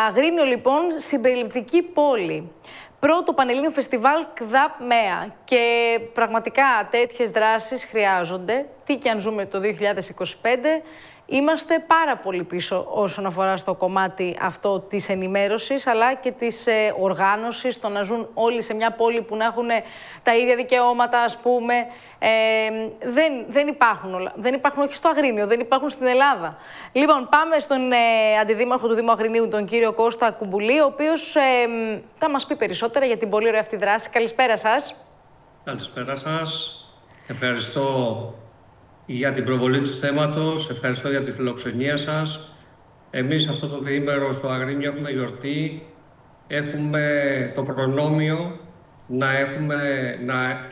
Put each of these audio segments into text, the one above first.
Αγρίνιο λοιπόν, συμπεριληπτική πόλη. Πρώτο Πανελλήνιο Φεστιβάλ ΚΔΑΠ ΜΕΑ. Και πραγματικά τέτοιες δράσεις χρειάζονται. Τι και αν ζούμε το 2025, είμαστε πάρα πολύ πίσω όσον αφορά στο κομμάτι αυτό της ενημέρωσης, αλλά και της οργάνωσης, το να ζουν όλοι σε μια πόλη που να έχουν τα ίδια δικαιώματα, ας πούμε. Δεν υπάρχουν όλα. Δεν υπάρχουν όχι στο Αγρίνιο, δεν υπάρχουν στην Ελλάδα. Λοιπόν, πάμε στον αντιδήμαρχο του Δήμου Αγρινίου, τον κύριο Κώστα Κουμπουλή, ο οποίος θα μας πει περισσότερα για την πολύ ωραία αυτή δράση. Καλησπέρα σας. Καλησπέρα σας. Ευχαριστώ για την προβολή του θέματος, ευχαριστώ για τη φιλοξενία σας. Εμείς αυτό το διήμερο στο Αγρίνιο έχουμε γιορτή. Έχουμε το προνόμιο να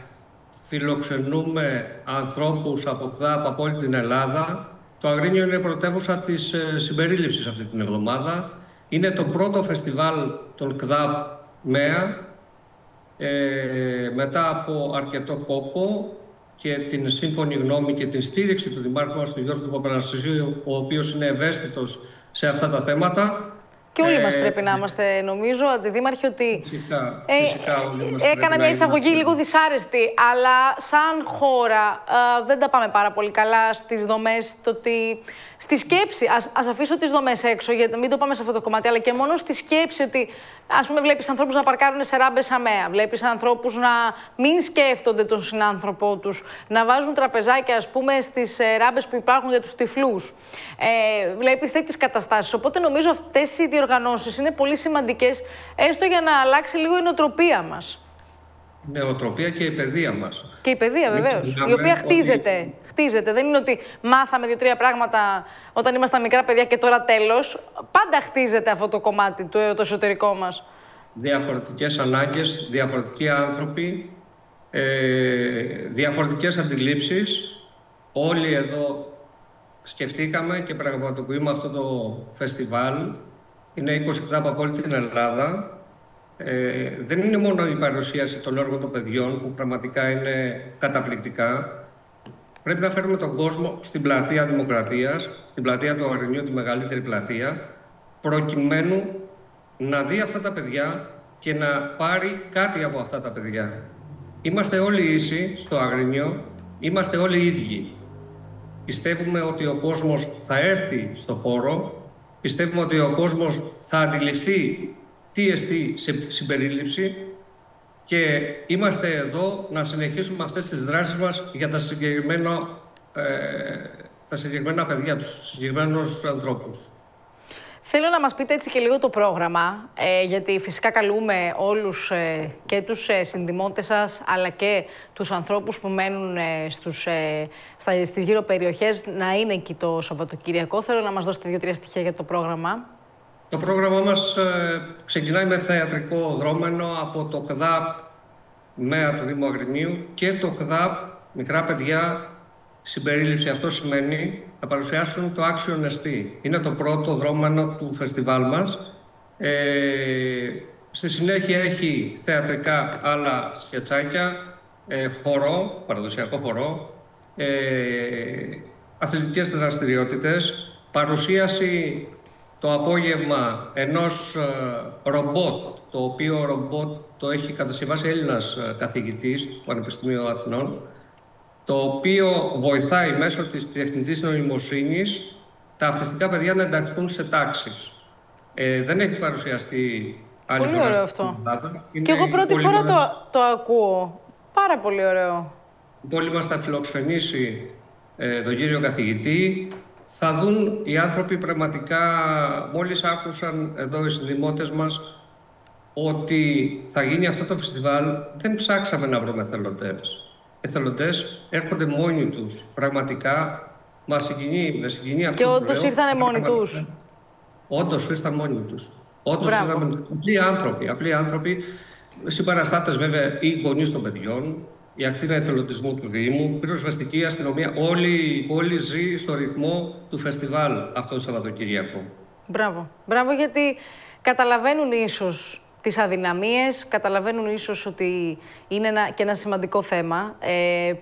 φιλοξενούμε ανθρώπους από ΚΔΑΠ από όλη την Ελλάδα. Το Αγρίνιο είναι πρωτεύουσα της συμπερίληψης αυτή την εβδομάδα. Είναι το πρώτο φεστιβάλ των ΚΔΑΠ ΜΕΑ, μετά από αρκετό κόπο και την σύμφωνη γνώμη και την στήριξη του Δημάρχου μας, του Γιώργου του Παπαναστασίου, ο οποίος είναι ευαίσθητος σε αυτά τα θέματα. Και όλοι μας πρέπει να είμαστε, νομίζω, αντιδήμαρχοι, ότι φυσικά όλοι μας έκανα μια εισαγωγή λίγο δυσάρεστη, αλλά σαν χώρα δεν τα πάμε πάρα πολύ καλά στις δομές, στη σκέψη. Ας αφήσω τις δομές έξω, γιατί μην το πάμε σε αυτό το κομμάτι, αλλά και μόνο στη σκέψη ότι, ας πούμε, βλέπεις ανθρώπους να παρκάρουν σε ράμπες ΑΜΕΑ, βλέπεις ανθρώπους να μην σκέφτονται τον συνάνθρωπό τους, να βάζουν τραπεζάκια, ας πούμε, στις ράμπες που υπάρχουν για τους τυφλούς. Βλέπεις τέτοιες καταστάσεις. Οπότε νομίζω αυτές οι διοργανώσεις είναι πολύ σημαντικές, έστω για να αλλάξει λίγο η νοοτροπία μας. Η νοοτροπία και η παιδεία μας. Και η παιδεία, βεβαίως. Η οποία χτίζεται. Χτίζεται. Δεν είναι ότι μάθαμε 2-3 πράγματα όταν ήμασταν μικρά παιδιά και τώρα τέλος. Πάντα χτίζεται αυτό το κομμάτι, το εσωτερικό μας. Διαφορετικές ανάγκες, διαφορετικοί άνθρωποι, διαφορετικές αντιλήψεις. Όλοι εδώ σκεφτήκαμε και πραγματοποιούμε αυτό το φεστιβάλ. Είναι 20 ΚΔΑΠ από όλη την Ελλάδα. Δεν είναι μόνο η παρουσίαση των έργων των παιδιών, που πραγματικά είναι καταπληκτικά. Πρέπει να φέρουμε τον κόσμο στην πλατεία Δημοκρατίας, στην πλατεία του Αγρινίου, τη μεγαλύτερη πλατεία, προκειμένου να δει αυτά τα παιδιά και να πάρει κάτι από αυτά τα παιδιά. Είμαστε όλοι ίσοι στο Αγρίνιο, είμαστε όλοι ίδιοι. Πιστεύουμε ότι ο κόσμος θα έρθει στο χώρο, πιστεύουμε ότι ο κόσμος θα αντιληφθεί τι εστί συμπερίληψη και είμαστε εδώ να συνεχίσουμε αυτές τις δράσεις μας για τα συγκεκριμένα παιδιά, τους συγκεκριμένους ανθρώπους. Θέλω να μας πείτε έτσι και λίγο το πρόγραμμα, γιατί φυσικά καλούμε όλους και τους συνδημότες σας, αλλά και τους ανθρώπους που μένουν στις γύρω περιοχές να είναι εκεί το Σαββατοκύριακο. Θέλω να μας δώσετε 2-3 στοιχεία για το πρόγραμμα. Το πρόγραμμά μας ξεκινάει με θεατρικό δρόμενο από το ΚΔΑΠ ΜΕΑ του Δήμου Αγρινίου και το ΚΔΑΠ Μικρά Παιδιά Συμπερίληψη. Αυτό σημαίνει να παρουσιάσουν το Άξιον Εστί. Είναι το πρώτο δρόμενο του φεστιβάλ μας. Στη συνέχεια έχει θεατρικά άλλα σκετσάκια, χορό, παραδοσιακό χορό, αθλητικές δραστηριότητες, παρουσίαση το απόγευμα ενός ρομπότ, το οποίο ρομπότ το έχει κατασκευάσει Έλληνας καθηγητής του Πανεπιστημίου Αθηνών, το οποίο βοηθάει μέσω της τεχνητής νοημοσύνης τα αυτιστικά παιδιά να ενταχθούν σε τάξεις. Δεν έχει παρουσιαστεί άλλη φορά. Πολύ ωραίο αυτό. Και εγώ πρώτη φορά το ακούω. Πάρα πολύ ωραίο. Η πόλη μας θα φιλοξενήσει τον κύριο καθηγητή. Θα δουν οι άνθρωποι πραγματικά, μόλις άκουσαν εδώ οι συνδημότες μας ότι θα γίνει αυτό το φεστιβάλ, δεν ψάξαμε να βρούμε εθελοντές. Εθελοντές έρχονται μόνοι τους. Πραγματικά μας συγκινεί αυτό που λέω. Και όντως ήρθανε μόνοι τους. Όντως ήρθαν μόνοι τους. Όντως ήρθαν απλοί άνθρωποι, συμπαραστάτες βέβαια ή γονείς των παιδιών, η ακτίνα εθελοντισμού του Δήμου, πυροσβεστική αστυνομία, όλη η πόλη ζει στο ρυθμό του φεστιβάλ αυτό το Σαββατοκύριακο. Μπράβο. Μπράβο, γιατί καταλαβαίνουν ίσως τις αδυναμίες, καταλαβαίνουν ίσως ότι είναι και ένα σημαντικό θέμα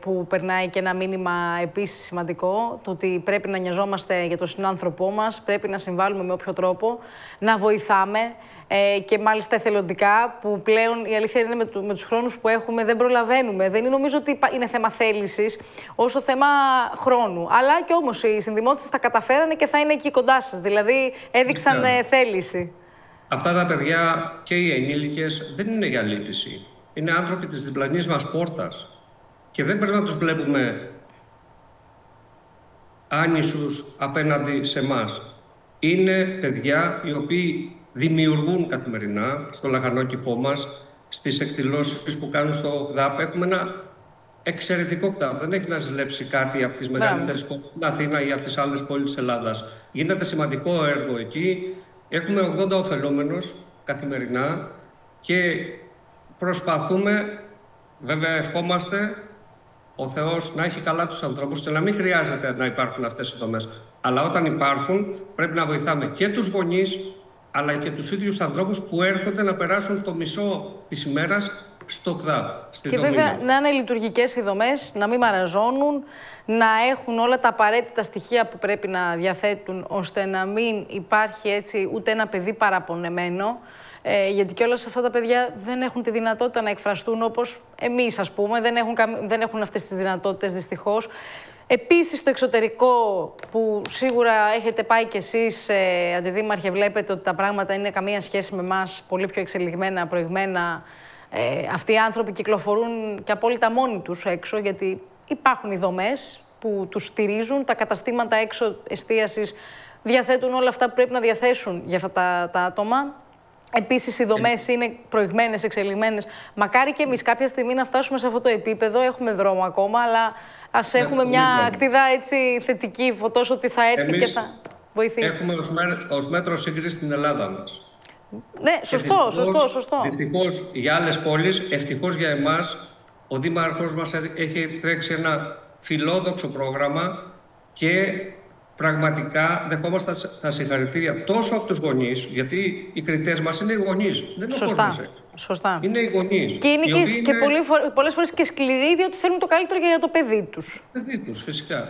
που περνάει και ένα μήνυμα επίσης σημαντικό, το ότι πρέπει να νοιαζόμαστε για τον συνάνθρωπό μας, πρέπει να συμβάλλουμε με όποιο τρόπο, να βοηθάμε και μάλιστα εθελοντικά, που πλέον η αλήθεια είναι με τους χρόνους που έχουμε δεν προλαβαίνουμε. Δεν νομίζω ότι είναι θέμα θέλησης, όσο θέμα χρόνου. Αλλά και όμως οι συνδημότες τα καταφέρανε και θα είναι εκεί κοντά σας, δηλαδή έδειξαν θέληση. Αυτά τα παιδιά και οι ενήλικες δεν είναι για λύπηση. Είναι άνθρωποι της διπλανής μας πόρτας. Και δεν πρέπει να τους βλέπουμε άνισους απέναντι σε εμάς. Είναι παιδιά οι οποίοι δημιουργούν καθημερινά στο λαχανόκηπό μας, στις εκδηλώσεις που κάνουν στο ΚΔΑΠ. Έχουμε ένα εξαιρετικό ΚΔΑΠ. Δεν έχει να ζηλέψει κάτι από τις μεγαλύτερες πόλεις στην Αθήνα ή από τις άλλες πόλεις της Ελλάδας. Γίνεται σημαντικό έργο εκεί. Έχουμε 80 ωφελούμενους καθημερινά και προσπαθούμε, βέβαια ευχόμαστε, ο Θεός να έχει καλά τους ανθρώπους και να μην χρειάζεται να υπάρχουν αυτές οι δομές. Αλλά όταν υπάρχουν πρέπει να βοηθάμε και τους γονείς, αλλά και τους ίδιους ανθρώπους που έρχονται να περάσουν το μισό της ημέρας στο ΚΔΑΠ. Και βέβαια να είναι λειτουργικές οι δομές, να μην μαραζώνουν, να έχουν όλα τα απαραίτητα στοιχεία που πρέπει να διαθέτουν, ώστε να μην υπάρχει έτσι ούτε ένα παιδί παραπονεμένο. Γιατί και όλα αυτά τα παιδιά δεν έχουν τη δυνατότητα να εκφραστούν όπως εμείς, ας πούμε. Δεν έχουν αυτές τις δυνατότητες, δυστυχώς. Επίσης, στο εξωτερικό, που σίγουρα έχετε πάει κι εσείς, αντιδήμαρχε, βλέπετε ότι τα πράγματα είναι καμία σχέση με εμάς, πολύ πιο εξελιγμένα, προηγμένα. Αυτοί οι άνθρωποι κυκλοφορούν και απόλυτα μόνοι τους έξω, γιατί υπάρχουν οι δομές που τους στηρίζουν, τα καταστήματα έξω εστίασης διαθέτουν όλα αυτά που πρέπει να διαθέσουν για αυτά τα άτομα. Επίσης, οι δομές είναι προηγμένες, εξελιγμένες. Μακάρι και εμείς κάποια στιγμή να φτάσουμε σε αυτό το επίπεδο. Έχουμε δρόμο ακόμα, αλλά ας έχουμε μια ακτίδα έτσι θετική, φωτός ότι θα έρθει και θα βοηθήσει. Έχουμε ως μέτρο σύγκριση στην Ελλάδα μας. Ναι, σωστό. Δυστυχώς για άλλες πόλεις, ευτυχώς για εμάς, ο Δήμαρχος μας έχει τρέξει ένα φιλόδοξο πρόγραμμα και πραγματικά δεχόμαστε τα συγχαρητήρια τόσο από τους γονείς, γιατί οι κριτές μας είναι οι γονείς, δεν είναι ο κόσμος έξω. Σωστά. Είναι οι γονείς. Και είναι και πολλές φορές και σκληροί, διότι θέλουν το καλύτερο για το παιδί τους. Παιδί τους, φυσικά.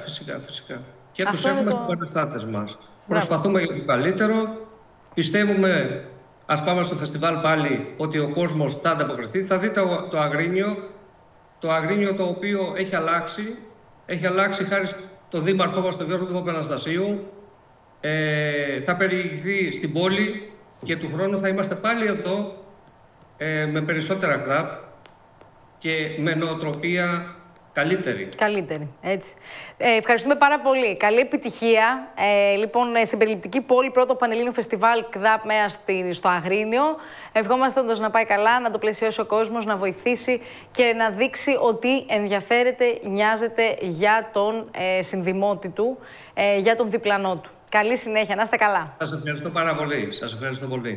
Και τους έχουμε στους παραστάτες μας. Προσπαθούμε για το καλύτερο. Πιστεύουμε, ας πάμε στο φεστιβάλ πάλι, ότι ο κόσμος θα ανταποκριθεί. Θα δείτε το Αγρίνιο το οποίο έχει αλλάξει. Έχει αλλάξει χάρη στον Δήμαρχό μας, τον Γιώργο Παπαναστασίου. Θα περιηγηθεί στην πόλη και του χρόνου θα είμαστε πάλι εδώ με περισσότερα ΚΔΑΠ και με νοοτροπία καλύτερη, έτσι. Ευχαριστούμε πάρα πολύ. Καλή επιτυχία. Λοιπόν, συμπεριληπτική πόλη, πρώτο Πανελλήνιο Φεστιβάλ ΚΔΑΠ ΜΕΑ στο Αγρίνιο. Ευχόμαστε όντως να πάει καλά, να το πλαισιώσει ο κόσμος, να βοηθήσει και να δείξει ότι ενδιαφέρεται, νοιάζεται για τον συνδημότη του, για τον διπλανό του. Καλή συνέχεια, να είστε καλά. Σας ευχαριστώ πάρα πολύ.